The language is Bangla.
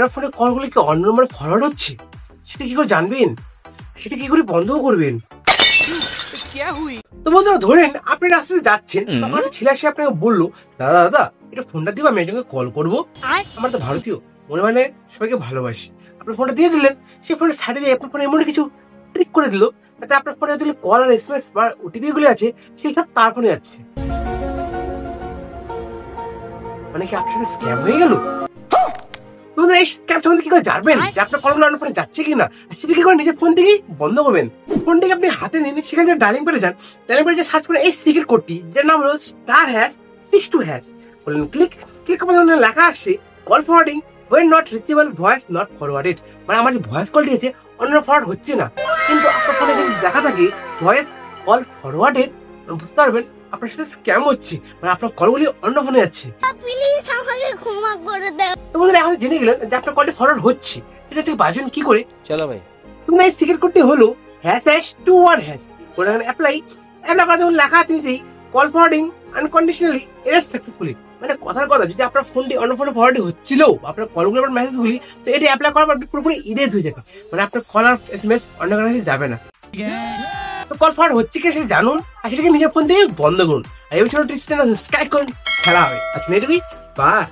আপনার ফোনে কলগুলো কি অন্য নম্বরে ফরওয়ার্ড হচ্ছে, সেটা কি করে জানবেন? সেটা কি করে বন্ধ করবেন? তো বন্ধুরা, ধরেন আপনি রাস্তাতে যাচ্ছেন, তখন একটা ছেলে এসে আপনাকে বললো, দাদা দাদা এটা ফোনটা দিব, আমি একজনকে কল করবো, আমরা তো ভারতীয়, মনে মানে সবাইকে ভালোবাসি। আপনার ফোনটা দিয়ে দিলেন, সে ফোনের সাইডে দিয়ে আপনার ফোনে এমন কিছু ট্রিক করে দিল, যাতে আপনার ফোনে দিলে কল আর এসএমএস বা ওটিপি গুলো আছে সেই সব তার ফোনে যাচ্ছে। মানে কি আপনার সাথে স্ক্যাম হয়ে গেল? বন্ধুরা, এই স্ক্যাম সম্বন্ধে কি করে জানবেন যে আপনার কলগুলো অন্য ফোনে যাচ্ছে কিনা? সেটা কি করে নিজের ফোন থেকেই বন্ধ করবেন? ফোনটাকে আপনি হাতে নিন, সেখানে যে ডায়ালিং করে যান, ডায়ালিং করে যে সার্চ করে এই সিক্রেট কোডটি, যার নাম হলো *#62# বলেন, ক্লিক করার জন্য লেখা আসছে call forwarding when not reachable, voice not forwarded. মানে আমার যে ভয়েস কলটি আছে অন্য ফরওয়ার্ড হচ্ছে না, কিন্তু আপনার ফোনে যদি দেখা থাকে ভয়েস কল ফরওয়ার্ডেড, বুঝতে পারবেন আপনার সাথে স্ক্যাম হচ্ছে, মানে আপনার কলগুলি অন্য ফোনে যাচ্ছে। প্লিজ আমাকে ক্ষমা করে দাও। তো বন্ধুরা, এখন জেনে গেলেন যে আপনার কলটি ফরওয়ার্ড হচ্ছে, এটা থেকে বাঁচবেন কি করে? চলো ভাই, তোমরা এই সিক্রেট কোডটি হলো #21# করে অ্যাপ্লাই করা যখন লেখা আছে নিজেই কল ফরওয়ার্ডিং আনকন্ডিশনালি এর সাকসেসফুলি। মানে কথার কথা, যদি আপনার ফোনটি অন্য ফোনে ফরওয়ার্ডিং হচ্ছিল, আপনার কলগুলো বা মেসেজগুলি, তো এটি অ্যাপ্লাই করার পর পুরোপুরি ইরেজ হয়ে যাবে, মানে আপনার কল আর এসএমএস অন্য কাছে যাবে না। তো কল ফরওয়ার্ড হচ্ছে কি সেটা জানুন, আর সেটাকে নিজের ফোন থেকে বন্ধ করুন। আর এই ছোট টিপস সাবস্ক্রাইব করুন, খেলা হবে। আচ্ছা, এটুকুই, বাই।